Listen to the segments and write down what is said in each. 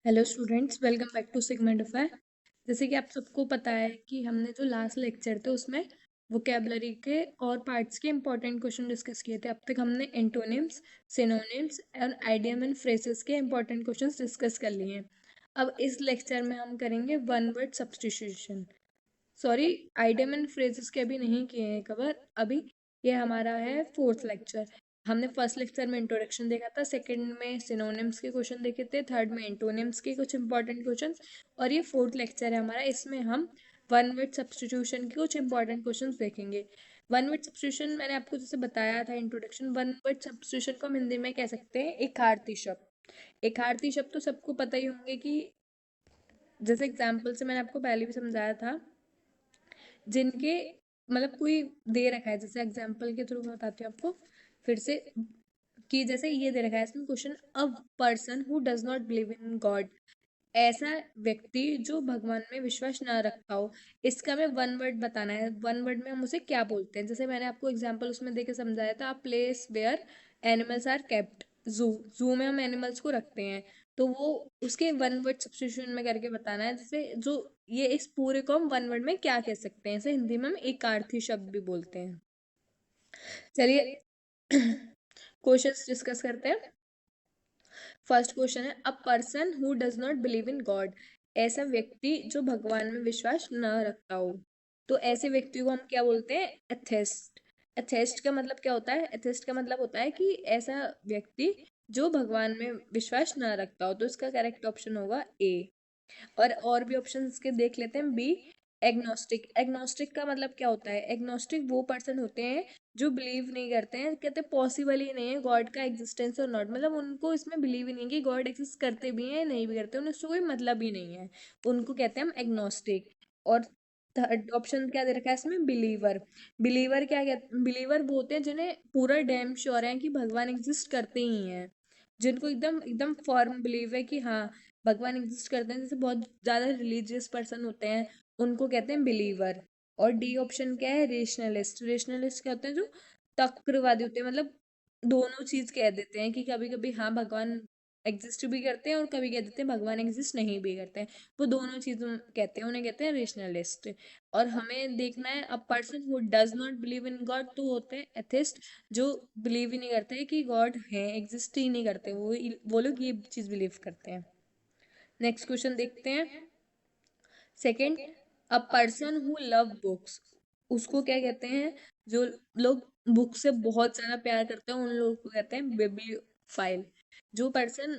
Hello students, welcome back to Segmentify. जैसे कि आप सबको पता है कि हमने जो लास्ट लेक्चर थे उसमें वोकेबलरी के और पार्ट्स के इंपॉर्टेंट क्वेश्चन डिस्कस किए थे। अब तक हमने एंटोनिम्स, सिनोनिम्स और आइडियम एंड फ्रेजेस के इंपॉर्टेंट क्वेश्चंस डिस्कस कर लिए हैं। अब इस लेक्चर में हम करेंगे one word substitution. Sorry, idiom and phrases के अभी नहीं किए हैं कवर। अभी ये हमारा है फोर्थ लेक्चर। हमने फर्स्ट लेक्चर में इंट्रोडक्शन देखा था, सेकंड में सिनोनिम्स के क्वेश्चन देखे थे, थर्ड में एंटोनिम्स के कुछ इंपॉर्टेंट क्वेश्चंस, और ये फोर्थ लेक्चर है हमारा। इसमें हम वन वर्ड सब्स्टिट्यूशन के कुछ इंपॉर्टेंट क्वेश्चंस देखेंगे। वन वर्ड सब्स्टिट्यूशन मैंने आपको जैसे बताया था इंट्रोडक्शन, वन वर्ड सब्स्टिट्यूशन को हम हिंदी में कह सकते हैं इकहार्थी शब्द। इकहार्थी शब्द तो सबको पता ही होंगे कि जैसे एग्जाम्पल से मैंने आपको पहले भी समझाया था, जिनके मतलब कोई दे रखा है, जैसे एग्जाम्पल के थ्रू मैं बताती हूँ आपको फिर से, कि जैसे ये दे रखा है इसमें question, a person who does not believe in God, ऐसा व्यक्ति जो भगवान में विश्वास ना रखता हो। इसका हमें वन वर्ड बताना है। वन वर्ड में हम उसे क्या बोलते हैं, जैसे मैंने आपको एग्जांपल उसमें देके समझाया था, place where animals are kept, zoo. Zoo में हम एनिमल्स को रखते हैं, तो वो उसके वन वर्ड सब्स्टिट्यूशन में करके बताना है। जैसे जो ये इस पूरे को हम वन वर्ड में क्या कह सकते हैं, इसे हिंदी में हम एकार्थी शब्द भी बोलते हैं। चलिए क्वेश्चंस डिस्कस करते हैं। फर्स्ट क्वेश्चन है, अ person who does not believe in God, ऐसा व्यक्ति जो भगवान में विश्वास न रखता हो। तो ऐसे व्यक्ति को हम क्या बोलते हैं, एथेस्ट। एथेस्ट का मतलब क्या होता है, एथेस्ट का मतलब होता है कि ऐसा व्यक्ति जो भगवान में विश्वास न रखता हो। तो इसका करेक्ट ऑप्शन होगा ए। और भी ऑप्शन के देख लेते हैं। B, agnostic. एग्नोस्टिक का मतलब क्या होता है, एग्नोस्टिक वो पर्सन होते हैं जो बिलीव नहीं करते हैं, कहते पॉसिबल ही नहीं है गॉड का एग्जिस्टेंस और नॉट, मतलब उनको इसमें बिलीव ही नहीं है कि गॉड एग्जिस्ट करते भी हैं नहीं भी करते, उन्हें उससे कोई मतलब ही नहीं है, उनको कहते हैं हम एग्नोस्टिक। और थर्ड ऑप्शन क्या दे रखा है इसमें, बिलीवर। बिलीवर क्या कहते, बिलीवर वो होते हैं जिन्हें पूरा डैम श्योर है कि भगवान एग्जिस्ट करते ही हैं, जिनको एकदम एकदम फर्म बिलीव है कि हाँ भगवान एग्जिस्ट करते हैं। जैसे बहुत ज्यादा रिलीजियस पर्सन होते हैं, उनको कहते हैं बिलीवर। और डी ऑप्शन क्या है, रेशनलिस्ट। रेशनलिस्ट क्या होते हैं, जो तर्कवादी होते हैं, मतलब दोनों चीज कह देते हैं कि कभी कभी हाँ भगवान एग्जिस्ट भी करते हैं और कभी कह देते हैं भगवान एग्जिस्ट नहीं भी करते हैं। वो दोनों चीजों कहते हैं, उन्हें कहते हैं रेशनलिस्ट। और हमें देखना है, अ person who does not believe in God, तो होते हैं एथिस्ट, जो बिलीव ही नहीं करते कि गॉड है, एग्जिस्ट ही नहीं करते, वो लोग ये चीज बिलीव करते हैं। नेक्स्ट क्वेश्चन देखते हैं। Second, a person who love books, उसको क्या कहते हैं, जो लोग बुक से बहुत ज्यादा प्यार करते हैं उन लोगों को कहते हैं बिब्लियोफाइल। जो पर्सन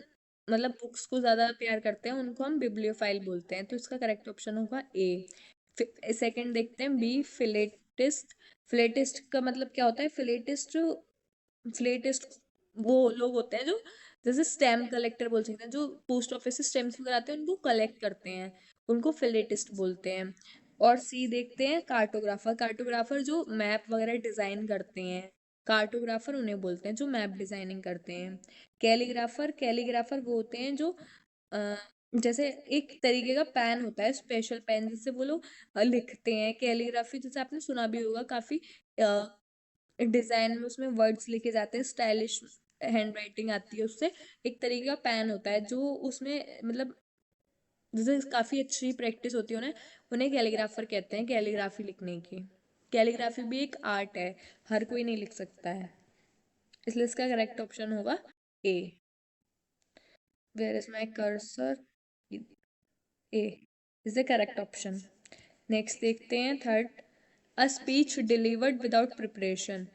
मतलब बुक्स को ज्यादा प्यार करते हैं उनको हम बिब्लियोफाइल बोलते हैं। तो इसका करेक्ट ऑप्शन होगा ए। सेकंड देखते हैं, बी, फिलेटिस्ट। फिलेटिस्ट का मतलब क्या होता है, फिलेटिस्ट, फिलेटिस्ट वो लोग होते हैं जो जैसे स्टैम्प कलेक्टर बोल सकते हैं, जो पोस्ट ऑफिस से स्टैम्प्स वगैरह आते हैं उनको कलेक्ट करते हैं, उनको फिलेटिस्ट बोलते हैं। और सी देखते हैं, कार्टोग्राफर। कार्टोग्राफर जो मैप वगैरह डिजाइन करते हैं, कार्टोग्राफर उन्हें बोलते हैं जो मैप डिजाइनिंग करते हैं। कैलीग्राफर, कैलीग्राफर वो होते हैं जो अ, जैसे एक तरीके का पेन होता है, स्पेशल पेन, जिससे वो लोग लिखते हैं। कैलीग्राफी जैसे आपने सुना भी होगा, काफी डिजाइन में उसमें वर्ड्स लिखे जाते हैं, स्टाइलिश हैंड राइटिंग आती है उससे। एक तरीके का पेन होता है जो उसमें मतलब जैसे काफी अच्छी प्रैक्टिस होती है उन्हें, उन्हें कैलीग्राफर कहते हैं, कैलीग्राफी लिखने की। कैलीग्राफी भी एक आर्ट है, हर कोई नहीं लिख सकता है, इसलिए इसका करेक्ट ऑप्शन होगा A. Where is my cursor, A is the correct option. Next देखते हैं third, a speech delivered without preparation,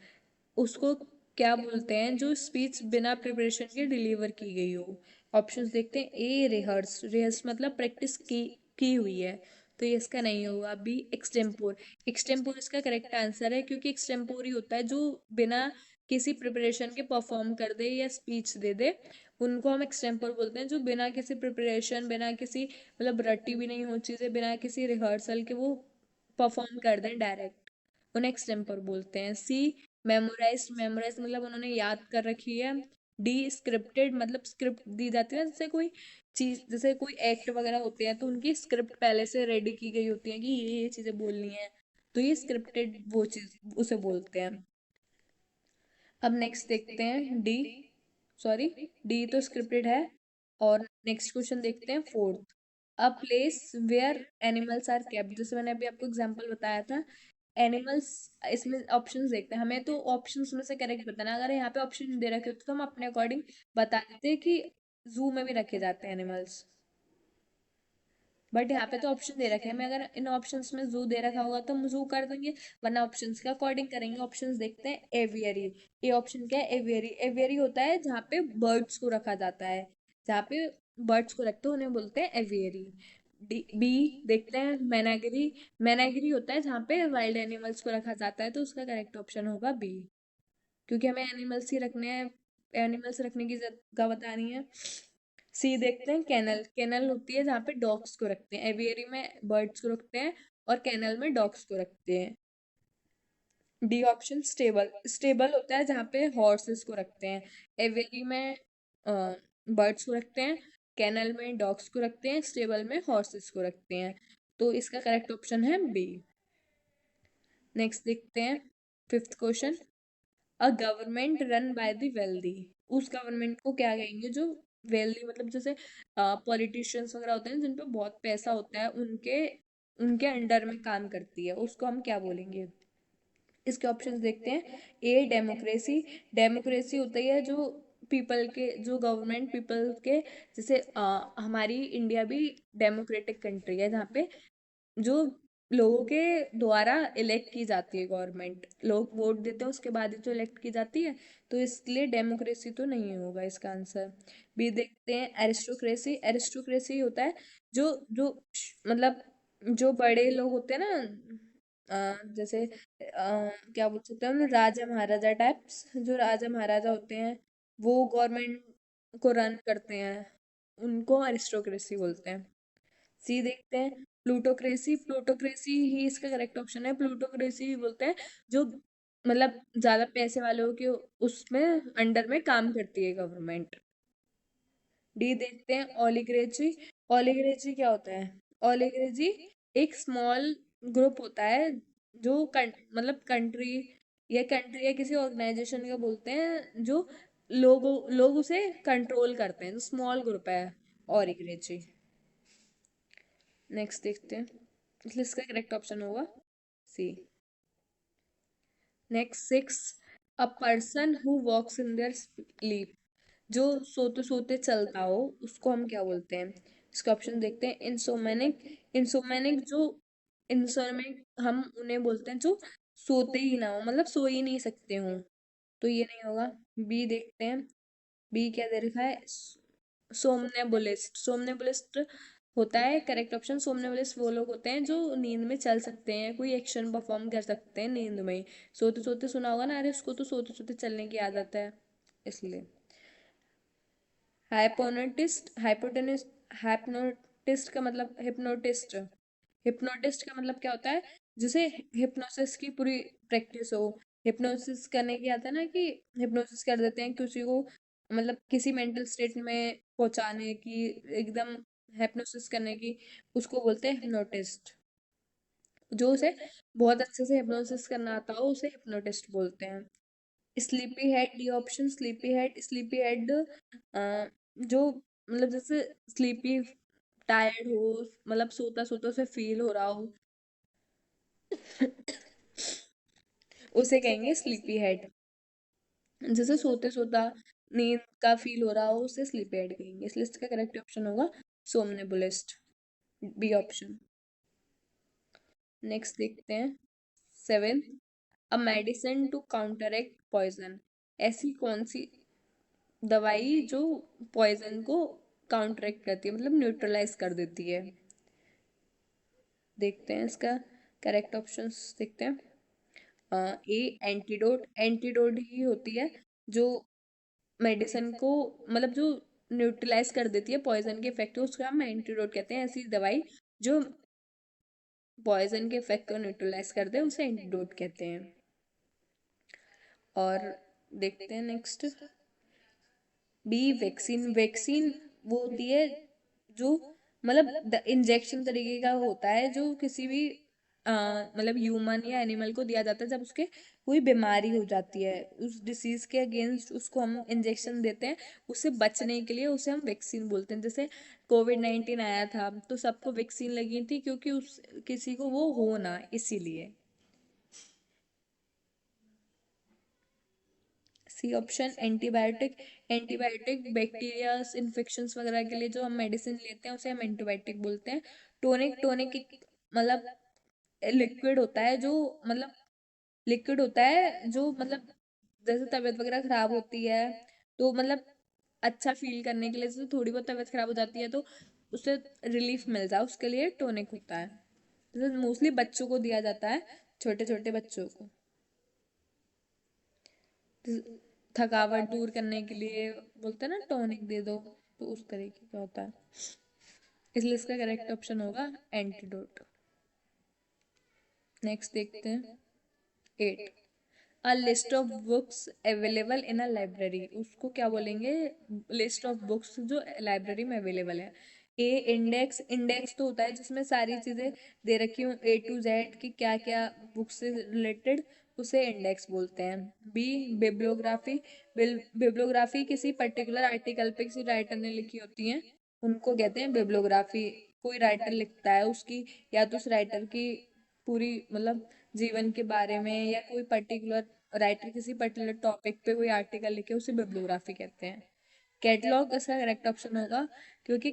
उसको क्या बोलते हैं जो स्पीच बिना प्रिपरेशन के डिलीवर की गई हो। ऑप्शंस देखते हैं। A, rehearse. रिहर्स मतलब प्रैक्टिस की हुई है, तो ये इसका नहीं होगा। B, extempore. एक्सटेम्पोर इसका करेक्ट आंसर है, क्योंकि एक्सटेम्पोर ही होता है जो बिना किसी प्रिपरेशन के परफॉर्म कर दे या स्पीच दे दे, उनको हम एक्सटेम्पोर बोलते हैं। जो बिना किसी प्रिपरेशन, बिना किसी मतलब रटी भी नहीं हो चीजें, बिना किसी रिहर्सल के वो परफॉर्म कर दें डायरेक्ट, उन्हें एक्सटेम्पोर बोलते हैं। सी, मेमोराइज। मेमोराइज मतलब उन्होंने याद कर रखी है। डी, स्क्रिप्टेड, मतलब स्क्रिप्ट दी जाती है ना, जैसे कोई चीज, जैसे कोई एक्ट वगैरह होते हैं तो उनकी स्क्रिप्ट पहले से रेडी की गई होती है कि ये चीजें बोलनी है, तो ये स्क्रिप्टेड वो चीज उसे बोलते हैं। अब नेक्स्ट देखते हैं डी, सॉरी डी तो स्क्रिप्टेड है। और नेक्स्ट क्वेश्चन देखते हैं fourth, a place where animals are kept. जैसे मैंने अभी आपको एग्जांपल बताया था एनिमल्स, इसमें ऑप्शंस देखते हैं, हमें तो ऑप्शंस में से करेक्ट बताना। अगर यहाँ पे ऑप्शन दे रखे होते तो हम अपने अकॉर्डिंग बता देते कि जू में भी रखे जाते हैं एनिमल्स, बट यहाँ पे तो ऑप्शन दे रखे हैं, हमें अगर इन ऑप्शंस में जू दे रखा होगा तो हम जू कर देंगे, वरना ऑप्शंस के अकॉर्डिंग करेंगे। ऑप्शंस देखते हैं, एवियरी। ये ऑप्शन क्या है, एवियरी। एवियरी होता है जहाँ पे बर्ड्स को रखा जाता है, जहाँ पे बर्ड्स को रखते हैं उन्हें बोलते हैं एवियरी। बी देखते हैं, मेनागरी। मेनागरी होता है जहाँ पे वाइल्ड एनिमल्स को रखा जाता है, तो उसका करेक्ट ऑप्शन होगा बी, क्योंकि हमें एनिमल्स ही रखने हैं, एनिमल्स रखने की जगह बतानी है। सी देखते हैं, कैनल। कैनल होती है जहाँ पे डॉग्स को रखते हैं, एवियरी में बर्ड्स को रखते हैं और कैनल में डॉग्स को रखते हैं। D option, stable. स्टेबल होता है जहाँ पे हॉर्सेस को रखते हैं, एवियरी में बर्ड्स को रखते हैं, कैनल में डॉग्स को रखते हैं, स्टेबल में हॉर्सेस को रखते हैं। तो इसका करेक्ट ऑप्शन है बी। नेक्स्ट देखते हैं fifth question, a government run by the wealthy. उस गवर्नमेंट को क्या कहेंगे जो वेल्दी, मतलब जैसे पॉलिटिशियंस वगैरह होते हैं जिन पे बहुत पैसा होता है, उनके उनके अंडर में काम करती है, उसको हम क्या बोलेंगे। इसके ऑप्शंस देखते हैं, ए डेमोक्रेसी। डेमोक्रेसी होता है जो पीपल के, जो गवर्नमेंट पीपल के, जैसे हमारी इंडिया भी डेमोक्रेटिक कंट्री है जहाँ पे जो लोगों के द्वारा इलेक्ट की जाती है गवर्नमेंट, लोग वोट देते हैं उसके बाद ही तो इलेक्ट की जाती है, तो इसलिए डेमोक्रेसी तो नहीं होगा इसका आंसर। बी देखते हैं, एरिस्टोक्रेसी। एरिस्टोक्रेसी होता है जो जो मतलब जो बड़े लोग होते हैं ना, जैसे क्या बोल सकते हैं हम, राजा महाराजा टाइप्स, जो राजा महाराजा होते हैं वो गवर्नमेंट को रन करते हैं, उनको एरिस्टोक्रेसी बोलते हैं। सी देखते हैं, प्लूटोक्रेसी। प्लूटोक्रेसी ही इसका करेक्ट ऑप्शन है, प्लूटोक्रेसी भी बोलते हैं जो मतलब ज्यादा पैसे वालों के उसमें अंडर में काम करती है गवर्नमेंट। डी देखते हैं, ओलिगरेची। ओलिगरेची क्या होता है, ओलिगरेची एक स्मॉल ग्रुप होता है जो मतलब कंट्री या किसी ऑर्गेनाइजेशन का बोलते हैं जो लोग उसे कंट्रोल करते हैं, जो स्मॉल ग्रुप है ओलिगरेची। नेक्स्ट देखते हैं, इसलिए इसका करेक्ट ऑप्शन होगा C. Next six, a person who walks in their sleep. जो सोते सोते चलता हो उसको हम क्या बोलते हैं। इसका ऑप्शन देखते हैं, इंसोमेनिक। इंसोमेनिक जो इंसोमेनिक हम उन्हें बोलते हैं जो सोते ही ना हो, मतलब सो ही नहीं सकते हो, तो ये नहीं होगा। बी देखते हैं, बी क्या दे रखा है, सोमनेबुलिस्ट। सोमनेबुलिस्ट होता है करेक्ट ऑप्शन। सोमनेबुलिस्ट वो लोग होते हैं जो नींद में चल सकते हैं, कोई एक्शन परफॉर्म कर सकते हैं नींद में ही। सोते सोते सुना होगा ना, अरे उसको तो सोते सोते चलने की आदत है, इसलिए। हाइपोनोटिस्ट। हाइप्नोटिस्ट का मतलब हिप्नोटिस्ट। हिप्नोटिस्ट का मतलब क्या होता है, जिसे हिप्नोसिस की पूरी प्रैक्टिस हो। हिप्नोसिस करने की आता है ना कि हिप्नोसिस कर देते हैं किसी को, मतलब किसी मेंटल स्टेट में पहुंचाने की, एकदम हिप्नोसिस करने की, उसको बोलते हैं हिप्नोटिस्ट। जो उसे बहुत अच्छे से हिप्नोसिस करना आता हो उसे हिप्नोटिस्ट बोलते हैं। स्लीपी हेड, ये option sleepy head. Sleepy head जो मतलब जैसे स्लीपी, टायर्ड हो, मतलब सोता सोता उसे फील हो रहा हो, उसे कहेंगे स्लीपी हेड। जैसे सोते सोता नींद का फील हो रहा हो उसे स्लीपी हेड कहेंगे, इसलिए इसका करेक्ट ऑप्शन होगा सोमनेबुलिस्ट, बी ऑप्शन। नेक्स्ट देखते हैं seven, a medicine to counteract poison. ऐसी कौन सी दवाई जो पॉइजन को काउंटरएक्ट करती है, मतलब न्यूट्रलाइज कर देती है। देखते हैं इसका करेक्ट ऑप्शंस देखते हैं। ए एंटीडोट। एंटीडोट ही होती है जो मेडिसिन को, मतलब जो न्यूट्रलाइज कर देती है पॉइजन के इफेक्ट को, उसको हम एंटीडोट कहते हैं। ऐसी दवाई जो पॉइजन के इफेक्ट को न्यूट्रलाइज कर दे उसे एंटीडोट कहते हैं। और देखते हैं नेक्स्ट, बी वैक्सीन। वैक्सीन वो होती है जो मतलब इंजेक्शन तरीके का होता है जो किसी भी मतलब ह्यूमन या एनिमल को दिया जाता है जब उसके कोई बीमारी हो जाती है, उस डिसीज के अगेंस्ट उसको हम इंजेक्शन देते हैं, उससे बचने के लिए उसे हम वैक्सीन बोलते हैं। जैसे कोविड-19 आया था तो सबको वैक्सीन लगी थी क्योंकि उस किसी को वो हो ना, इसीलिए। C option antibiotic. Antibiotic bacteria infections वगैरह के लिए जो हम मेडिसिन लेते हैं उसे हम एंटीबायोटिक बोलते हैं। टोनिक, टोनिक मतलब लिक्विड होता है जो, मतलब लिक्विड होता है जो, मतलब जैसे तबीयत वगैरह खराब होती है तो मतलब अच्छा फील करने के लिए, जैसे थोड़ी बहुत तबीयत खराब हो जाती है तो उससे रिलीफ मिल जाए उसके लिए टोनिक होता है। जैसे मोस्टली बच्चों को दिया जाता है, छोटे छोटे बच्चों को, थकावट दूर करने के लिए बोलते हैं ना टॉनिक दे दो, तो उस तरीके का होता है। इसलिए इसका करेक्ट ऑप्शन होगा एंटीडोट। नेक्स्ट देखते हैं 8, a list of books available in a library, उसको क्या बोलेंगे? लिस्ट ऑफ बुक्स जो लाइब्रेरी में अवेलेबल है। ए इंडेक्स, इंडेक्स तो होता है जिसमें सारी चीजें दे रखी हूँ A to Z की क्या क्या बुक्स से रिलेटेड, उसे इंडेक्स बोलते हैं। बी बिब्लियोग्राफी, बिब्लियोग्राफी किसी पर्टिकुलर आर्टिकल पे किसी राइटर ने लिखी होती है, उनको कहते हैं बिब्लियोग्राफी। कोई राइटर लिखता है उसकी, या तो उस राइटर की पूरी मतलब जीवन के बारे में, या कोई पर्टिकुलर राइटर किसी पर्टिकुलर टॉपिक पे कोई आर्टिकल लिखे, उसे बिब्लियोग्राफी कहते हैं। कैटलॉग इसका करेक्ट ऑप्शन होगा, क्योंकि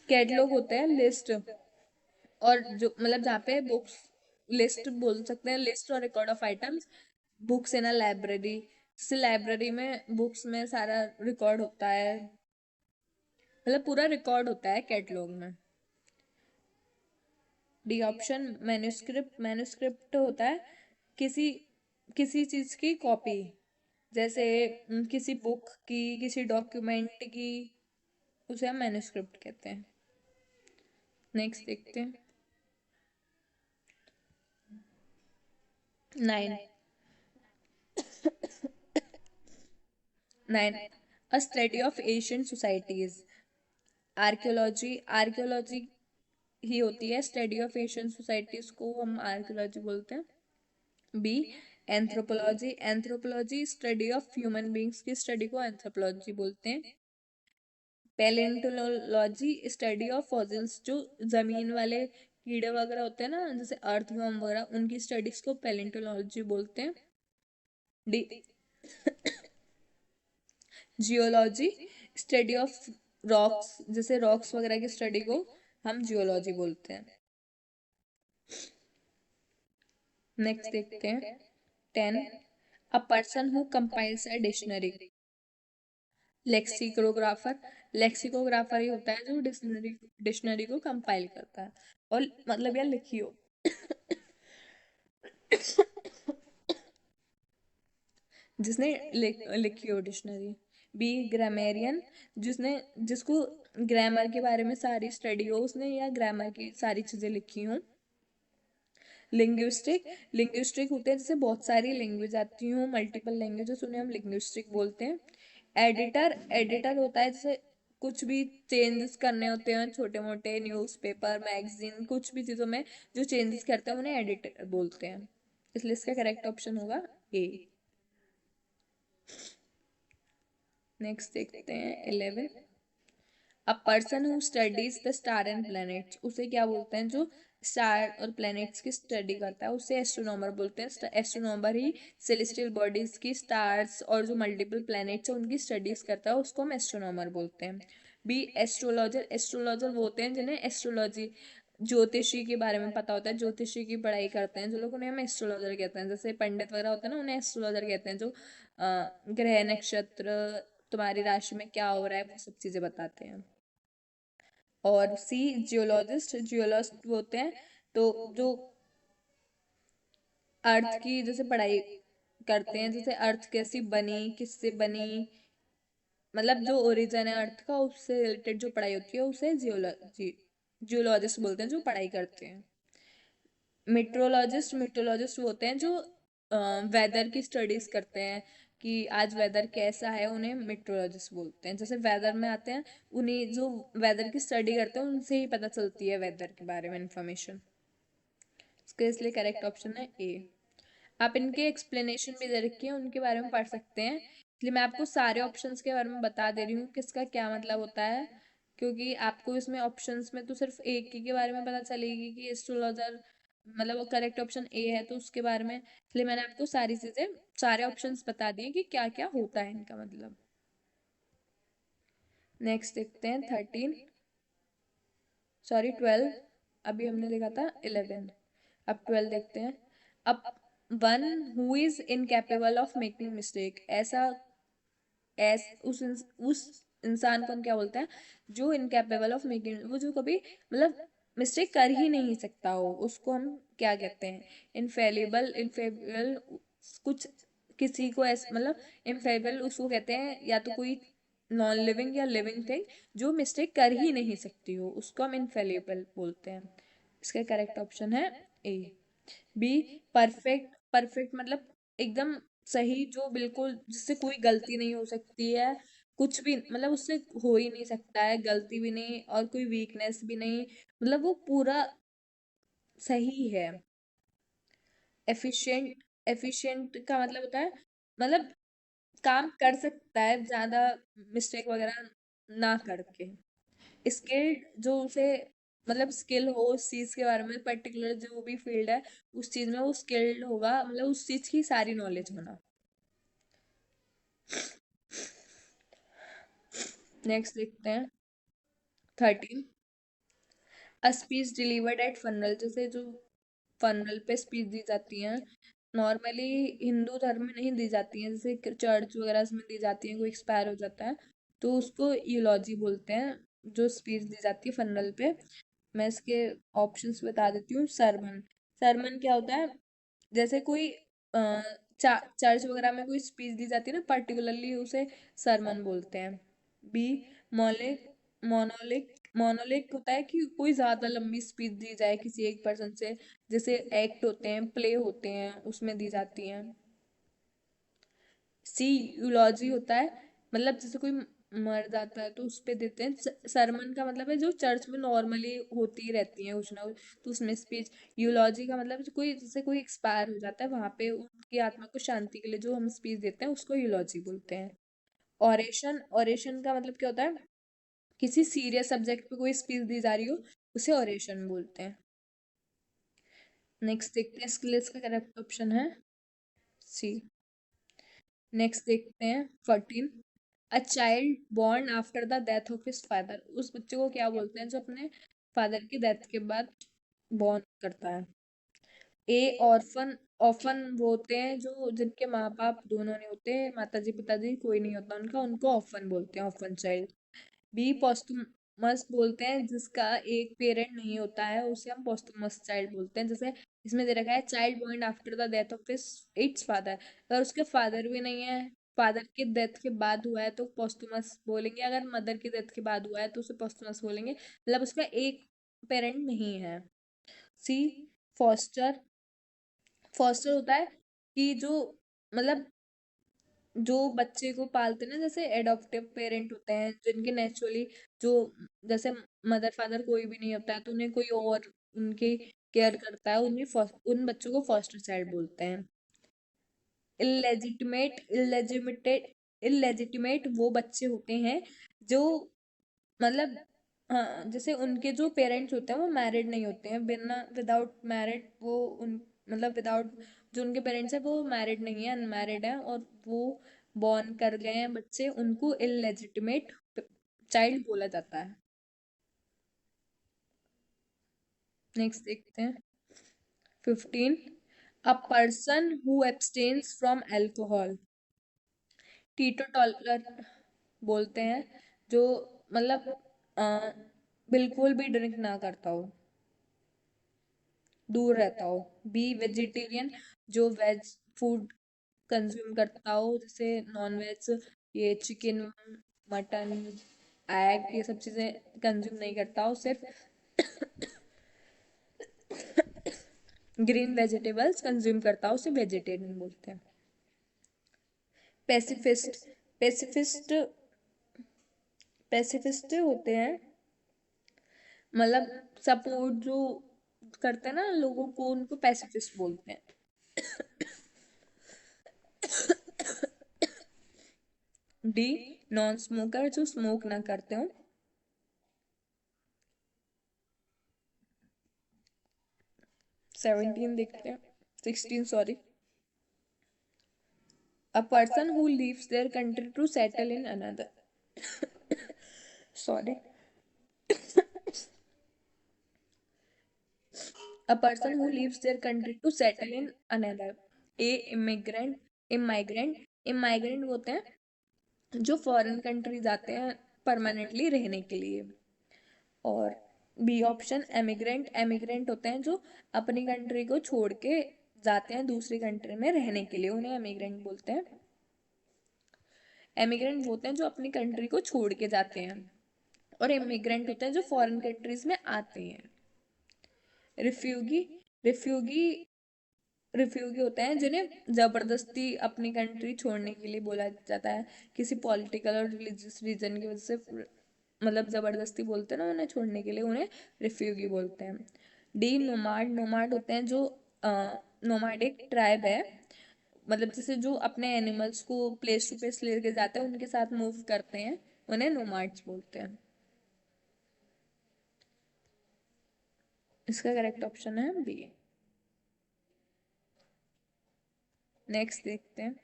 कैटलॉग होता है लिस्ट, और जो मतलब जहाँ पे बुक्स, लिस्ट बोल सकते हैं, लिस्ट और record of items, books in a library, जैसे लाइब्रेरी में बुक्स में सारा रिकॉर्ड होता है, मतलब पूरा रिकॉर्ड होता है कैटलॉग में। डी ऑप्शन मैन्युस्क्रिप्ट, मैन्युस्क्रिप्ट होता है किसी किसी चीज की कॉपी, जैसे किसी बुक की, किसी डॉक्यूमेंट की, उसे हम मैन्युस्क्रिप्ट कहते हैं। नेक्स्ट देखते हैं 9, 9, a study of ancient societies. Archaeology, archaeology ही होती है स्टडी ऑफ एशियंट सोसाइटीज को हम आर्कियोलॉजी बोलते हैं। B anthropology, anthropology study of human beings की स्टडी को एंथ्रोपोलॉजी बोलते हैं। पैलेंटोलॉजी स्टडी ऑफ फॉसिल्स, जो जमीन वाले कीड़े वगैरह होते हैं ना, जैसे अर्थवर्म वगैरह, उनकी स्टडीज को पैलेंटोलॉजी बोलते हैं। D geology study of rocks, जैसे रॉक्स वगैरह की स्टडी को हम जियोलॉजी बोलते हैं। नेक्स्ट देखते हैं 10, a person who compiles a dictionary. Lexicographer, lexicographer ही होता है जो डिक्शनरी डिक्शनरी को कंपाइल करता है, और मतलब यार लिखियो जिसने लिखी हो डिक्शनरी। बी ग्रामेरियन, जिसने जिसको ग्रामर के बारे में सारी स्टडी हो उसने, या ग्रामर की सारी चीजें लिखी हों। लिंग्विस्टिक, लिंग्विस्टिक होते हैं जैसे बहुत सारी लैंग्वेज आती हूँ, मल्टीपल लैंग्वेजेस, उन्हें हम लिंग्विस्टिक बोलते हैं। एडिटर, एडिटर होता है जैसे कुछ भी चेंजेस करने होते हैं, छोटे मोटे न्यूज़पेपर, मैगजीन, कुछ भी चीज़ों में जो चेंजेस करते हैं उन्हें एडिटर बोलते हैं। इसलिए इसका करेक्ट ऑप्शन होगा ए। नेक्स्ट देखते हैं 11, अ person who studies the star and planets, उसे क्या बोलते हैं? जो स्टार और प्लैनेट्स की स्टडी करता है उसे एस्ट्रोनॉमर बोलते हैं। एस्ट्रोनॉमर ही सेलेस्टियल बॉडीज की, स्टार्स और जो मल्टीपल प्लैनेट्स हैं उनकी स्टडीज करता है, उसको हम एस्ट्रोनॉमर बोलते हैं। बी एस्ट्रोलॉजर, एस्ट्रोलॉजर वो होते हैं जिन्हें एस्ट्रोलॉजी, ज्योतिषी के बारे में पता होता है, ज्योतिषी की पढ़ाई करते हैं जो लोग, उन्हें हम एस्ट्रोलॉजर कहते हैं। जैसे पंडित वगैरह होते हैं ना, उन्हें एस्ट्रोलॉजर कहते हैं, जो ग्रह नक्षत्र तुम्हारी राशि में क्या हो रहा है वो सब चीजें बताते हैं। और सी जियोलॉजिस्ट, जियोलॉजिस्ट होते हैं तो जो अर्थ की जैसे पढ़ाई करते हैं, जैसे अर्थ कैसी बनी, किससे बनी, मतलब जो ओरिजिन है अर्थ का, उससे रिलेटेड जो पढ़ाई होती है उसे जियोलॉजी, जियोलॉजिस्ट बोलते हैं जो पढ़ाई करते हैं। मेट्रोलॉजिस्ट, मेट्रोलॉजिस्ट होते हैं जो वेदर की स्टडीज करते हैं, कि आज वेदर कैसा है, उन्हें मेट्रोलॉजिस्ट बोलते हैं। जैसे वेदर में आते हैं, उन्हें जो वेदर की स्टडी करते हैं उनसे ही पता चलती है वेदर के बारे में इंफॉर्मेशन। इसके इसलिए करेक्ट ऑप्शन है ए। आप इनके एक्सप्लेनेशन भी दे रखी है, उनके बारे में पढ़ सकते हैं, इसलिए मैं आपको सारे ऑप्शंस के बारे में बता दे रही हूँ कि इसका क्या मतलब होता है, क्योंकि आपको इसमें ऑप्शंस में तो सिर्फ एक ही के बारे में पता चलेगी कि एस्ट्रोलॉजर मतलब वो करेक्ट ऑप्शन ए है, तो उसके बारे में इसलिए मैंने आपको सारी चीजें, सारे ऑप्शंस बता दिए कि क्या क्या होता है इनका मतलब। नेक्स्ट देखते हैं 13, सॉरी 12, अभी हमने देखा था 11, अब 12 देखते हैं। अब one who is incapable of making mistake, ऐसा उस इंसान को हम क्या बोलते हैं, जो इनकेपेबल ऑफ मेकिंग, वो जो कभी मतलब मिस्टेक कर ही नहीं सकता हो, उसको हम क्या कहते हैं, इनफेलिबल। इनफेलिबल कुछ किसी को ऐसे मतलब इनफेलिबल उसको कहते हैं, या तो कोई नॉन लिविंग या लिविंग थिंग जो मिस्टेक कर ही नहीं सकती हो, उसको हम इनफेलिबल बोलते हैं। इसका करेक्ट ऑप्शन है ए। बी परफेक्ट, परफेक्ट मतलब एकदम सही, जो बिल्कुल जिससे कोई गलती नहीं हो सकती है, कुछ भी मतलब उससे हो ही नहीं सकता है, गलती भी नहीं और कोई वीकनेस भी नहीं, मतलब वो पूरा सही है। एफिशिएंट, एफिशिएंट का मतलब होता है मतलब काम कर सकता है ज्यादा मिस्टेक वगैरह ना करके। स्किल्ड, जो उसे मतलब स्किल हो उस चीज के बारे में, पर्टिकुलर जो भी फील्ड है उस चीज में वो स्किल्ड होगा, मतलब उस चीज की सारी नॉलेज होना। नेक्स्ट देखते हैं 13, अ स्पीच डिलीवर्ड एट फनरल, जैसे जो फनरल पे स्पीच दी जाती हैं, नॉर्मली हिंदू धर्म में नहीं दी जाती हैं, जैसे चर्च वगैरह में दी जाती हैं, कोई एक्सपायर हो जाता है तो उसको यूलॉजी बोलते हैं, जो स्पीच दी जाती है फनरल पे। मैं इसके ऑप्शंस बता देती हूँ। सरमन, सरमन क्या होता है, जैसे कोई चर्च वगैरह में कोई स्पीच दी जाती है ना पर्टिकुलरली, उसे सरमन बोलते हैं। बी मौलिक, मोनोलिक, मोनोलिक होता है कि कोई ज्यादा लंबी स्पीच दी जाए किसी एक पर्सन से, जैसे एक्ट होते हैं, प्ले होते हैं, उसमें दी जाती हैं। सी यूलॉजी होता है, मतलब जैसे कोई मर जाता है तो उस पे देते हैं। सरमन का मतलब है जो चर्च में नॉर्मली होती रहती है कुछ ना कुछ, तो उसमें स्पीच। यूलॉजी का मतलब जो कोई जैसे कोई एक्सपायर हो जाता है, वहां पे उनकी आत्मा को शांति के लिए जो हम स्पीच देते हैं उसको यूलॉजी बोलते हैं। ऑरेशन, ऑरेशन का मतलब क्या होता है, किसी सीरियस सब्जेक्ट पे कोई स्पीच दी जा रही हो उसे ऑरेशन बोलते हैं। नेक्स्ट देखते हैं, स्किल्स का करेक्ट ऑप्शन है सी। नेक्स्ट देखते हैं 14, a child born after the death of his father, उस बच्चे को क्या बोलते हैं जो अपने फादर की डेथ के बाद बॉर्न करता है। ए ऑर्फन, ऑर्फन वो होते हैं जो जिनके माँ बाप दोनों नहीं होते, माताजी पिताजी कोई नहीं होता उनका, उनको ऑर्फन बोलते हैं, ऑर्फन चाइल्ड। बी पोस्टुमस बोलते हैं जिसका एक पेरेंट नहीं होता है, उसे हम पोस्टुमस चाइल्ड बोलते हैं। जैसे इसमें दे रखा है child born after the death of his it's father, अगर उसके फादर भी नहीं है, फादर की डेथ के बाद हुआ है तो पोस्टुमस बोलेंगे, अगर मदर की डेथ के बाद हुआ है तो उसे पोस्टुमस बोलेंगे, मतलब उसका एक पेरेंट नहीं है। सी फॉस्टर, फॉस्टर होता है कि जो मतलब जो बच्चे को पालते हैं ना, जैसे एडॉप्टिव पेरेंट होते हैं जिनके नेचुरली जो जैसे मदर फादर कोई भी नहीं होता है तो उन्हें कोई और उनकी केयर करता है, उन बच्चों को फॉस्टर चाइल्ड बोलते हैं। इलेजिटिमेट, इलेजिटिमेटेड, इलेजिटिमेट वो बच्चे होते हैं जो मतलब हाँ, जैसे उनके जो पेरेंट्स होते हैं वो मैरिड नहीं होते हैं, बिना विदाउट मैरिड वो उन मतलब विदाउट, जो उनके पेरेंट्स हैं वो मैरिड नहीं है, अनमैरिड है और वो बॉर्न कर गए हैं बच्चे, उनको इलेजिटिमेट चाइल्ड बोला जाता है। नेक्स्ट देखते हैं 15, a person who abstains from alcohol, teetotaller बोलते हैं जो मतलब अ, बिल्कुल भी ड्रिंक ना करता हो, दूर रहता हो। बी वेजिटेरियन, जो वेज फूड कंज्यूम करता हो, जैसे नॉन वेज, ये चिकन, मटन, एग, ये सब चीजें कंज्यूम नहीं करता हो, सिर्फ ग्रीन वेजिटेबल्स कंज्यूम करता हो, उसे वेजिटेरियन बोलते हैं। पैसिफिस्ट पैसिफिस्ट पैसिफिस्ट होते हैं, मतलब सपोर्ट जो करते हैं ना लोगों को, उनको पैसिफिस्ट बोलते हैं। डी, नॉन स्मोकर, जो स्मोक ना करते हो। 17 देखते हैं, 16 sorry. A person who leaves their country to settle in another. Sorry. A person who leaves their country to settle in another. A, immigrant. Immigrant होते हैं जो फॉरेन कंट्री जाते हैं परमानेंटली रहने के लिए। और बी ऑप्शन, एमिग्रेंट होते हैं जो अपनी कंट्री को छोड़ के जाते हैं दूसरी कंट्री में रहने के लिए, उन्हें एमिग्रेंट बोलते हैं। एमिग्रेंट होते हैं जो अपनी कंट्री को छोड़ के जाते हैं, और इमिग्रेंट होते हैं जो फॉरेन कंट्रीज में आते हैं। रिफ्यूगी रिफ्यूगी रिफ्यूगी होते हैं जिन्हें जबरदस्ती अपनी कंट्री छोड़ने के लिए बोला जाता है, किसी पॉलिटिकल और रिलीजियस रीजन की वजह से, मतलब जबरदस्ती बोलते हैं ना उन्हें छोड़ने के लिए, उन्हें रिफ्यूगी बोलते हैं। डी, नोमाड होते हैं जो नोमाडिक ट्राइब है, मतलब जैसे जो अपने एनिमल्स को प्लेस टू प्लेस लेके जाते हैं, उनके साथ मूव करते हैं, उन्हें नोमाड्स बोलते हैं। इसका करेक्ट ऑप्शन है बी। नेक्स्ट देखते हैं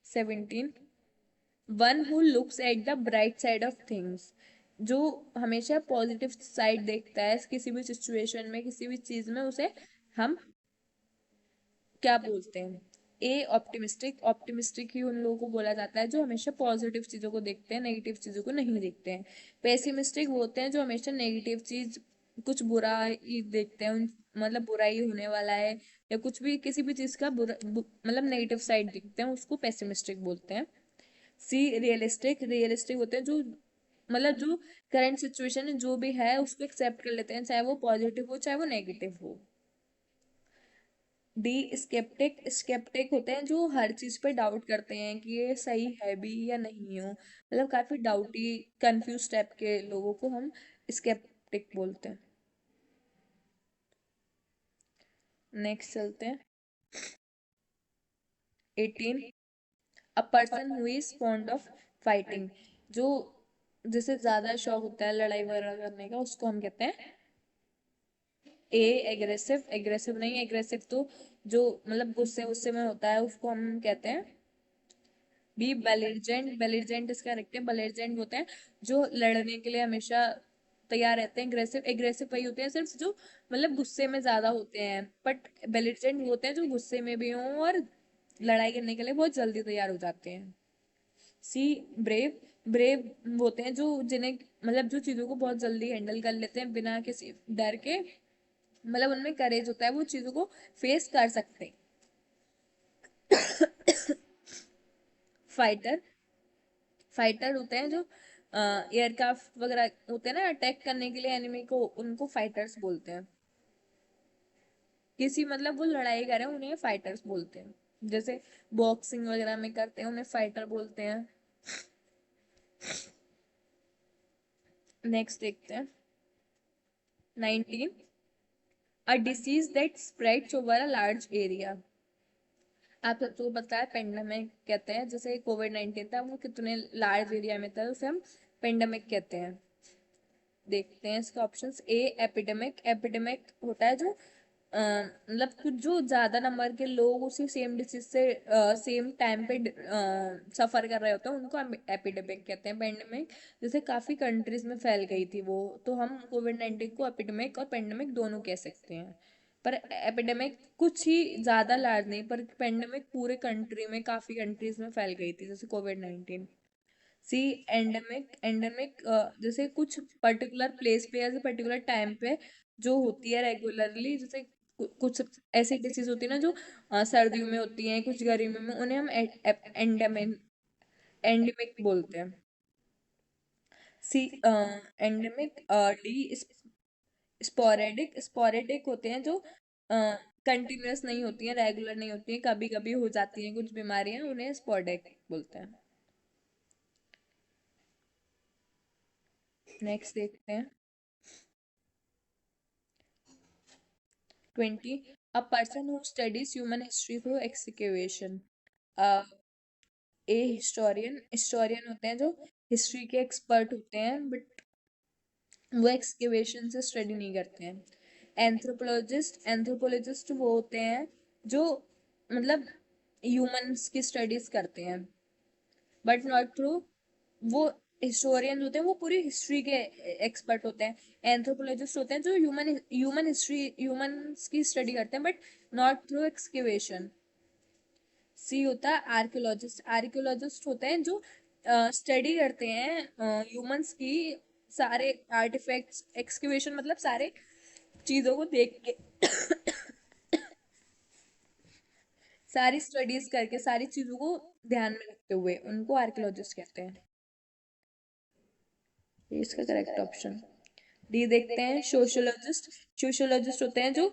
17। One who looks at the bright side of things, जो हमेशा पॉजिटिव साइड देखता है किसी भी सिचुएशन में, किसी भी चीज में, उसे हम क्या बोलते हैं। ए, ऑप्टिमिस्टिक ही उन लोगों को बोला जाता है जो हमेशा पॉजिटिव चीजों को देखते हैं, नेगेटिव चीजों को नहीं देखते हैं। पेसिमिस्टिक वो होते हैं जो हमेशा नेगेटिव चीज, कुछ बुरा ही देखते हैं, मतलब बुरा ही होने वाला है, या कुछ भी किसी भी चीज का मतलब नेगेटिव साइड देखते हैं, उसको पेसिमिस्टिक बोलते हैं। सी, रियलिस्टिक होते हैं जो, मतलब जो करंट सिचुएशन में जो भी है उसको एक्सेप्ट कर लेते हैं, चाहे वो पॉजिटिव हो चाहे वो नेगेटिव हो। डी, स्केप्टिक होते हैं जो हर चीज पे डाउट करते हैं कि ये सही है भी या नहीं हो, मतलब काफी डाउटी कंफ्यूज टाइप के लोगों को हम स्केप्टिक बोलते हैं। नेक्स्ट चलते हैं 18। अ person who is fond of fighting, जो जिसे ज्यादा शौक होता है लड़ाई वगैरह करने का, उसको हम कहते हैं। ए, एग्रेसिव नहीं, एग्रेसिव तो जो मतलब गुस्से गुस्से में होता है उसको हम कहते हैं। बी, बेलिजेंट इसका करेक्ट है। बेलिजेंट होते हैं जो लड़ने के लिए हमेशा तैयार रहते हैं। एग्रेसिव वही होते हैं सिर्फ जो मतलब गुस्से में ज्यादा होते हैं, बट बेलिजेंट होते हैं जो गुस्से में भी हों और लड़ाई करने के लिए बहुत जल्दी तैयार हो जाते हैं। सी, ब्रेव होते हैं जो जिन्हें मतलब जो चीजों को बहुत जल्दी हैंडल कर लेते हैं बिना किसी डर के, मतलब उनमें करेज होता है, वो चीजों को फेस कर सकते हैं। फाइटर फाइटर होते हैं जो एयरक्राफ्ट वगैरह होते हैं ना अटैक करने के लिए एनिमी को, उनको फाइटर्स बोलते हैं। किसी मतलब वो लड़ाई कर रहे हैं उन्हें फाइटर्स बोलते हैं, जैसे बॉक्सिंग वगैरह में करते हैं उन्हें फाइटर बोलते हैं। नेक्स्ट देखते हैं 19। A disease that spreads over a large area, आप सबको पता है पेंडेमिक कहते हैं, जैसे कोविड-19 था वो कितने लार्ज एरिया में था, उसे हम पेंडेमिक कहते हैं। देखते हैं इसका ऑप्शंस। ए, एपिडेमिक होता है जो मतलब कुछ जो ज्यादा नंबर के लोग उसी सेम डिसीज से सेम टाइम पे सफर कर रहे होते हैं, उनको हम एपिडेमिक कहते हैं। पेंडेमिक जैसे काफी कंट्रीज में फैल गई थी वो, तो हम कोविड-19 को एपिडेमिक और पेंडेमिक दोनों कह सकते हैं। पर एपिडेमिक कुछ ही ज्यादा लार्ज नहीं, पर पेंडेमिक पूरे कंट्री में काफी कंट्रीज में फैल गई थी, जैसे कोविड-19। सी, एंडेमिक जैसे कुछ पर्टिकुलर प्लेस पे या पर्टिकुलर टाइम पे जो होती है रेगुलरली, जैसे कुछ ऐसी डिसीज होती है ना जो सर्दियों में होती हैं, कुछ गर्मियों में, उन्हें हम एंडेमिक एंडेमिक बोलते हैं। सी, एंडेमिक। डी, स्पोरेडिक होते हैं जो कंटिन्यूअस नहीं होती हैं, रेगुलर नहीं होती हैं, कभी कभी हो जाती हैं कुछ बीमारियां, उन्हें स्पॉडिक बोलते हैं। नेक्स्ट देखते हैं 20, a person who studies human history through excavation। A historian, historian होते हैं जो हिस्ट्री के एक्सपर्ट होते हैं, बट वो एक्सकेवेशन से स्टडी नहीं करते हैं। एंथ्रोपोलॉजिस्ट, एंथ्रोपोलॉजिस्ट वो होते हैं जो मतलब ह्यूमंस की स्टडीज करते हैं, बट नॉट थ्रू। वो हिस्टोरियन होते हैं वो पूरी हिस्ट्री के एक्सपर्ट होते हैं। एंथ्रोपोलॉजिस्ट होते हैं जो ह्यूमन ह्यूमन हिस्ट्री, ह्यूमंस की स्टडी करते हैं, बट नॉट थ्रू एक्सकेवेशन। सी होता है आर्कियोलॉजिस्ट, आर्कियोलॉजिस्ट होते हैं जो स्टडी करते हैं ह्यूमंस की सारे आर्टिफैक्ट्स, एक्सकेवेशन मतलब सारे चीजों को देख के सारी स्टडीज करके सारी चीजों को ध्यान में रखते हुए उनको आर्कियोलॉजिस्ट कहते हैं। ये इसका करेक्ट ऑप्शन। डी देखते हैं सोशियोलॉजिस्ट, सोशियोलॉजिस्ट होते हैं जो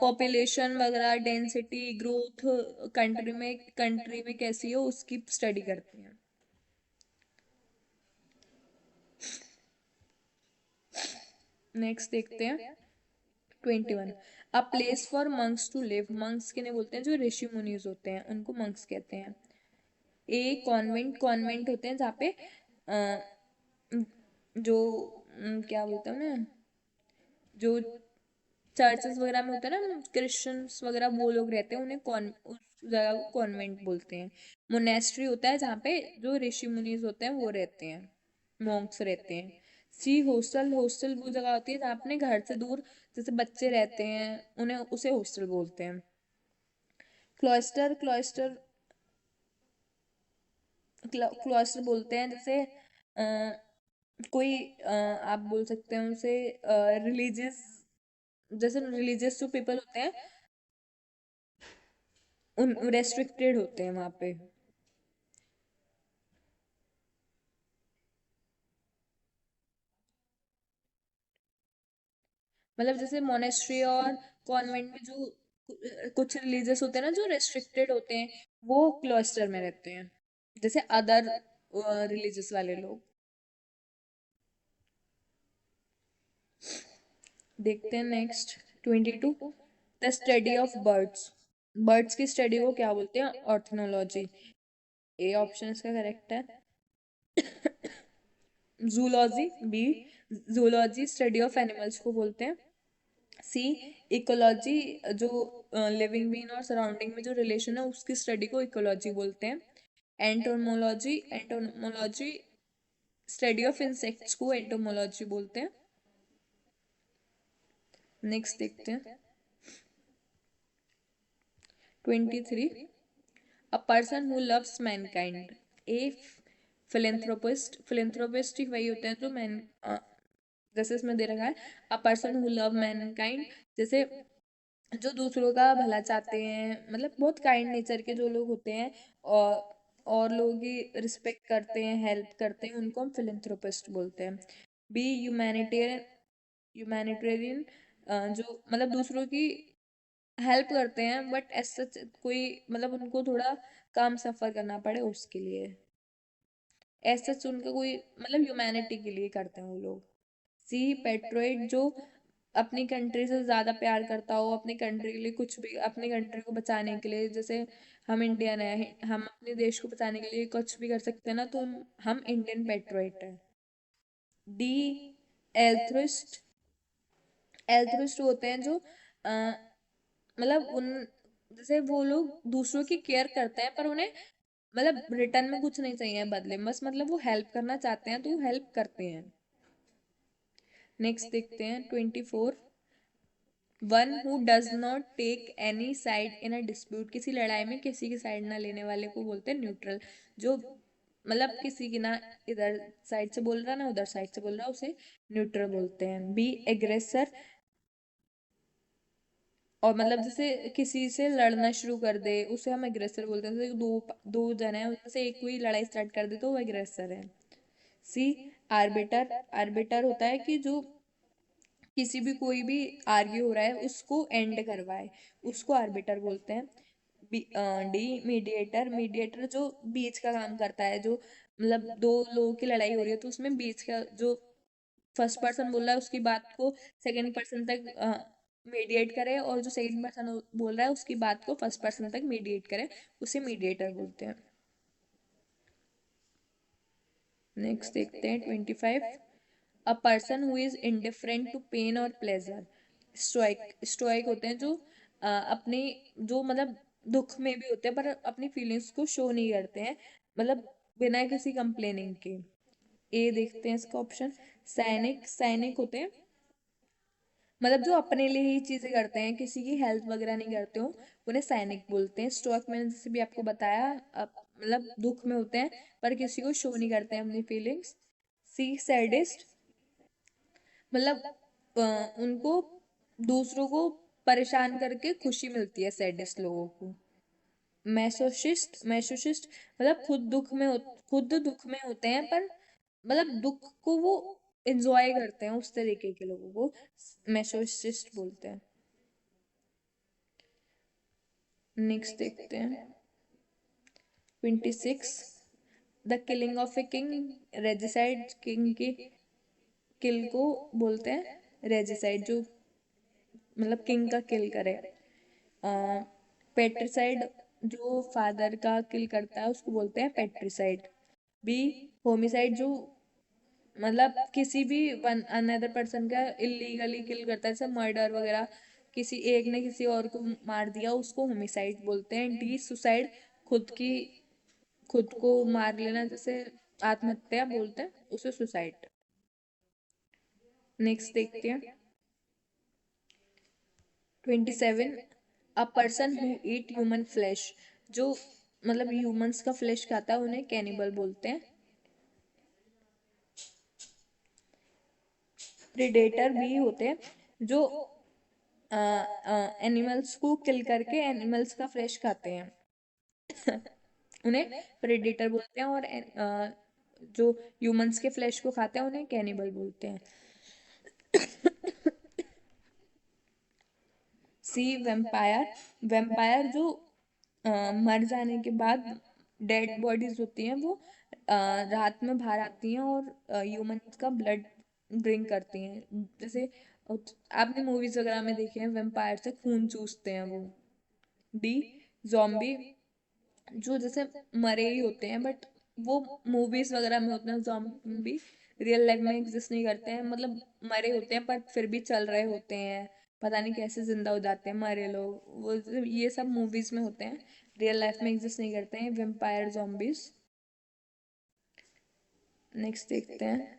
पॉपुलेशन वगैरह, डेंसिटी, ग्रोथ कंट्री में कैसी हो उसकी स्टडी करते हैं। नेक्स्ट देखते हैं 21, a place for monks to live. Monks किन्हें बोलते हैं? जो ऋषि मुनीज होते हैं उनको मंक्स कहते हैं। ए कॉन्वेंट, कॉन्वेंट होते हैं जहाँ पे जो क्या बोलते हैं ना, जो चर्चेस वगैरह में होता है ना क्रिश्चियंस वगैरह, वो लोग रहते हैं, उन्हें कॉन उस जगह को कॉन्वेंट बोलते हैं। मोनेस्ट्री होता है जहाँ पे जो ऋषि मुनीज होते हैं वो रहते हैं, मॉन्क्स रहते हैं। सी हॉस्टल, हॉस्टल वो जगह होती है जहाँ अपने घर से दूर जैसे बच्चे रहते हैं, उन्हें उसे हॉस्टल बोलते हैं। क्लॉइस्टर, क्लॉइस्टर, क्लॉइस्टर बोलते हैं जैसे कोई आप बोल सकते हैं उसे रिलीजियस, जैसे रिलीजियस जो पीपल होते हैं उन रेस्ट्रिक्टेड होते हैं वहां पे। मतलब जैसे मोनेस्ट्री और कॉन्वेंट में जो कुछ रिलीजियस होते हैं ना जो रेस्ट्रिक्टेड होते हैं, वो क्लॉइस्टर में रहते हैं, जैसे अदर रिलीजियस वाले लोग। देखते हैं next 22, the study of birds. Birds की स्टडी को क्या बोलते हैं? ऑर्थनोलॉजी। ए ऑप्शन इसका करेक्ट है। Zoology, B zoology study of animals को बोलते हैं। सी इकोलॉजी, जो लिविंग बीन और सराउंडिंग में जो रिलेशन है उसकी स्टडी को इकोलॉजी बोलते हैं। Entomology, entomology study of insects को एंटोमोलॉजी बोलते हैं। नेक्स्ट देखते हैं 23, a person who loves mankind. A philanthropist, philanthropist ही वही होते हैं जो मैन जैसे इसमें दे रखा है अ पर्सन हु लव मैनकाइंड, जैसे जो दूसरों का भला चाहते हैं, मतलब बहुत काइंड नेचर के जो लोग होते हैं और लोगों की रिस्पेक्ट करते हैं, हेल्प करते हैं, उनको हम फिलेंथ्रोपिस्ट बोलते हैं। बी ह्यूमैनिटेरियन, ह्यूमैनिटेरियन जो मतलब दूसरों की हेल्प करते हैं बट ऐसा कोई मतलब उनको थोड़ा कम सफर करना पड़े उसके लिए, ऐसा उनका कोई मतलब ह्यूमैनिटी के लिए करते हैं वो लोग। सी पेट्रोइट, जो अपनी कंट्री से ज्यादा प्यार करता हो, अपनी कंट्री के लिए कुछ भी, अपनी कंट्री को बचाने के लिए, जैसे हम इंडियन है, हम अपने देश को बचाने के लिए कुछ भी कर सकते हैं ना, तो हम इंडियन पेट्रोइट है। डी एल्थ्रिस्ट, एल्थ्रिस्ट होते हैं जो मतलब उन जैसे वो लोग दूसरों की केयर करते हैं पर उन्हें मतलब रिटर्न में कुछ नहीं चाहिए बदले में, बस मतलब वो हेल्प करना चाहते हैं तो वो हेल्प करते हैं। नेक्स्ट देखते हैं 24, one who does not take any side in a dispute. किसी लड़ाई में किसी की साइड ना लेने वाले को बोलते हैं न्यूट्रल। जो मतलब किसी की ना इधर साइड से बोल रहा ना उधर साइड से बोल रहा उसे न्यूट्रल बोलते हैं। बी एग्रेसर, और मतलब जैसे किसी से लड़ना शुरू कर दे उसे हम एग्रेसर बोलते हैं, जैसे दो दो जन है उनमें से एक कोई लड़ाई स्टार्ट कर दे तो वो एग्रेसर है। सी आर्बिटर, आर्बिटर होता है कि जो किसी भी कोई भी आर्ग्यू हो रहा है उसको एंड करवाए, उसको आर्बिटर बोलते हैं। डी मीडिएटर, मीडिएटर जो बीच का काम करता है, जो मतलब दो लोगों की लड़ाई हो रही है तो उसमें बीच का जो फर्स्ट पर्सन बोल रहा है उसकी बात को सेकंड पर्सन तक मीडिएट करे, और जो सेकंड पर्सन बोल रहा है उसकी बात को फर्स्ट पर्सन तक मीडिएट करे, उसे मीडिएटर बोलते हैं। नेक्स्ट देखते हैं 25। A person who is indifferent to pain और प्लेजर। स्टोइक, स्टोइक होते हैं जो अपने जो मतलब दुख में भी होते हैं पर अपनी फीलिंग्स को शो नहीं करते हैं, मतलब बिना किसी कंप्लेनिंग के। ए देखते हैं इसका ऑप्शन। सैनिक, सैनिक होते हैं मतलब जो अपने लिए ही चीजें करते हैं, किसी की हेल्प वगैरह नहीं करते हो, उन्हें सैनिक बोलते हैं। स्टोइक मैंने जैसे भी आपको बताया, मतलब दुख में होते हैं पर किसी को शो नहीं करते हैं अपनी फीलिंग्स। सी सैडिस्ट, मतलब उनको दूसरों को परेशान करके खुशी मिलती है सैडिस्ट लोगों को। मैसोशिस्ट, मैसोशिस्ट मतलब खुद दुख में होते हैं पर मतलब दुख को वो एंजॉय करते हैं, उस तरीके के लोगों को मैसोशिस्ट बोलते हैं। नेक्स्ट देखते हैं 26। The killing of a king, regicide, king की किल को बोलते हैं रेजिसाइड, जो मतलब किंग का किल करे। पेट्रिसाइड, जो फादर का किल करता है उसको बोलते हैं पेट्रिसाइड। बी होमिसाइड, जो मतलब किसी भी वन अनदर पर्सन का इलीगली किल करता है, जैसे मर्डर वगैरह, किसी एक ने किसी और को मार दिया उसको होमिसाइड बोलते हैं। डी सुसाइड, खुद की खुद को मार लेना, जैसे आत्महत्या बोलते हैं उसे सुसाइड। नेक्स्ट देखते हैं 27। अ person who eat human flesh, जो मतलब ह्यूमंस का फ्लैश खाता है उन्हें कैनिबल बोलते हैं। प्रेडेटर भी होते हैं जो एनिमल्स को किल करके एनिमल्स का फ्लैश खाते हैं उन्हें प्रेडेटर बोलते हैं। और जो ह्यूमंस के फ्लैश को खाते हैं उन्हें कैनिबल बोलते हैं। सी वेम्पायर, वेम्पायर जो मर जाने के बाद डेड बॉडीज होती हैं वो रात में बाहर आती हैं और ह्यूमंस का ब्लड ड्रिंक करती हैं, जैसे आपने मूवीज वगैरह में देखे हैं वेम्पायर से खून चूसते हैं वो। डी जॉम्बी, जो जैसे मरे ही होते हैं बट वो मूवीज वगैरह में होते हैं, जॉम्बी रियल लाइफ में एग्जिस्ट नहीं करते हैं, मतलब मरे होते हैं पर फिर भी चल रहे होते हैं, पता नहीं कैसे जिंदा हो जाते हैं मरे लोग, वो ये सब मूवीज में होते हैं, रियल लाइफ में एग्जिस्ट नहीं करते हैं वेम्पायर जॉम्बीज। नेक्स्ट देखते हैं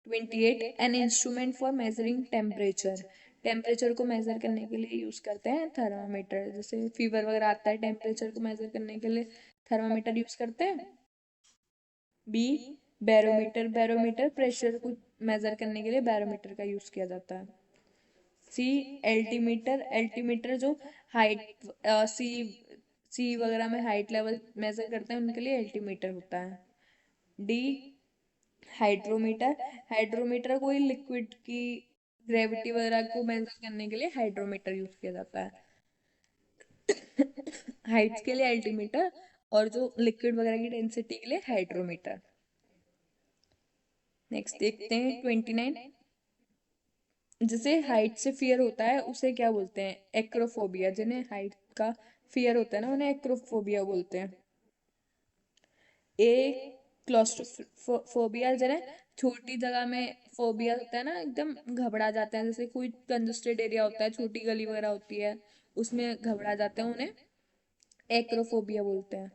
28। An instrument for measuring temperature, temperature को मेजर करने के लिए यूज करते हैं थर्मामीटर, जैसे फीवर वगैरह आता है टेम्परेचर को मेजर करने के लिए थर्मामीटर यूज करते हैं। बी बैरोमीटर, बैरोमीटर प्रेशर को मेजर करने के लिए बैरोमीटर का यूज किया जाता है। सी एल्टीमीटर, एल्टीमीटर जो हाइट सी सी वगैरह में हाइट लेवल मेजर करते हैं उनके लिए एल्टीमीटर होता है। डी हाइड्रोमीटर, हाइड्रोमीटर कोई लिक्विड की ग्रेविटी वगैरह को मेजर करने के लिए हाइड्रोमीटर यूज किया जाता है। हाइट्स के लिए एल्टीमीटर और जो लिक्विड वगैरह की डेंसिटी के लिए हाइड्रोमीटर। नेक्स्ट देखते हैं 29। जिसे हाइट से फियर होता है उसे क्या बोलते हैं? एक्रोफोबिया, जिन्हें हाइट का फियर होता है ना उन्हें एक्रोफोबिया बोलते हैं। ए क्लॉस्ट्रोफोबिया, जिन्हें छोटी जगह में फोबिया होता है ना, एकदम घबरा जाते हैं, जैसे कोई कंजस्टेड एरिया होता है, छोटी गली वगैरह होती है उसमें घबरा जाते हैं, उन्हें एक्रोफोबिया बोलते हैं।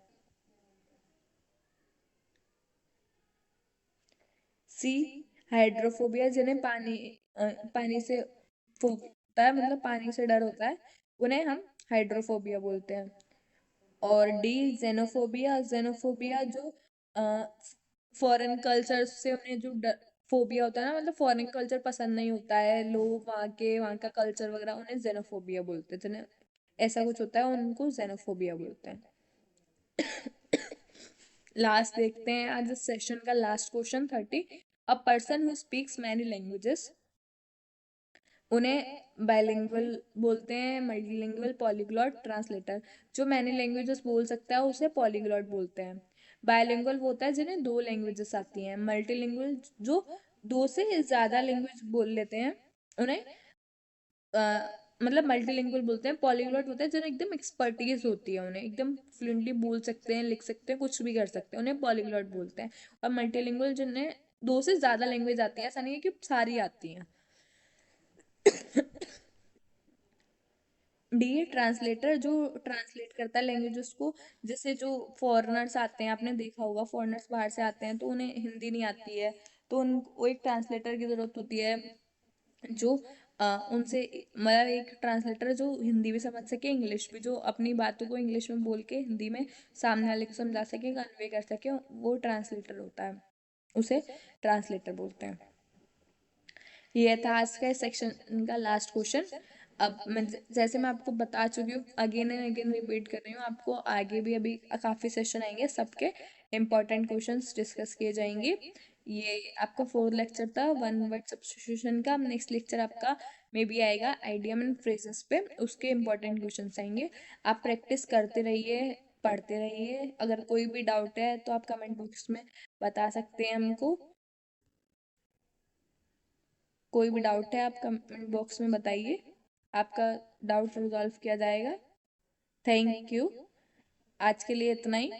सी हाइड्रोफोबिया, जिन्हें पानी से होता है, मतलब पानी से डर होता है, उन्हें हम हाइड्रोफोबिया बोलते हैं। और डी जेनोफोबिया, जेनोफोबिया जो फॉरेन कल्चर से उन्हें जो फोबिया होता है ना, मतलब फॉरेन कल्चर पसंद नहीं होता है, लोग वहाँ का कल्चर वगैरह, उन्हें जेनोफोबिया बोलते हैं, जिन्हें ऐसा कुछ होता है उनको जेनोफोबिया बोलते हैं। लास्ट देखते हैं आज इस सेशन का last question 30। A person who speaks many languages, उन्हें बाइलिंगुअल बोलते हैं, मल्टीलिंगुअल, पॉलीग्लॉट, ट्रांसलेटर। जो मैनी लैंग्वेजेस बोल सकता है उसे पॉलीग्लॉट बोलते हैं। बाइलिंगुअल वो होता है जिन्हें 2 लैंग्वेजेस आती हैं। मल्टीलिंगुअल जो 2 से ज़्यादा लैंग्वेज बोल लेते हैं उन्हें अ, मतलब मल्टीलिंगुअल बोलते हैं। पॉलीग्लॉट होता है जिन्हें एकदम एक्सपर्टीज होती है, उन्हें एकदम फ्लुएंटली बोल सकते हैं, लिख सकते हैं, कुछ भी कर सकते हैं, उन्हें पॉलीग्लॉट बोलते हैं। और मल्टीलिंगुअल जिन्हें 2 से ज़्यादा लैंग्वेज आती है, ऐसा नहीं है कि सारी आती हैं। डी ट्रांसलेटर जो ट्रांसलेट करता है लैंग्वेजेस को। जैसे जो फॉरेनर्स आते हैं, आपने देखा होगा फॉरेनर्स बाहर से आते हैं तो उन्हें हिंदी नहीं आती है, तो उनको एक ट्रांसलेटर की ज़रूरत होती है जो उनसे मतलब एक ट्रांसलेटर जो हिंदी भी समझ सके, इंग्लिश भी, जो अपनी बातों को इंग्लिश में बोल के हिंदी में सामने वाले को समझा सके, कन्वे कर सके, वो ट्रांसलेटर होता है, उसे ट्रांसलेटर बोलते हैं। ये था आज का सेक्शन का लास्ट क्वेश्चन। अब जैसे मैं आपको बता चुकी हूँ, अगेन एंड अगेन रिपीट कर रही हूँ, आपको आगे भी अभी काफ़ी सेशन आएंगे, सबके इम्पोर्टेंट क्वेश्चंस डिस्कस किए जाएंगे। ये आपका 4th लेक्चर था वन वर्ड सब्स्टिट्यूशन का। नेक्स्ट लेक्चर आपका मे बी आएगा आइडियम एंड फ्रेजेस पे, उसके इम्पोर्टेंट क्वेश्चंस आएंगे। आप प्रैक्टिस करते रहिए, पढ़ते रहिए। अगर कोई भी डाउट है तो आप कमेंट बॉक्स में बता सकते हैं हमको। कोई भी डाउट है आप कमेंट बॉक्स में बताइए, आपका डाउट रिजॉल्व किया जाएगा। Thank you. आज के लिए इतना ही।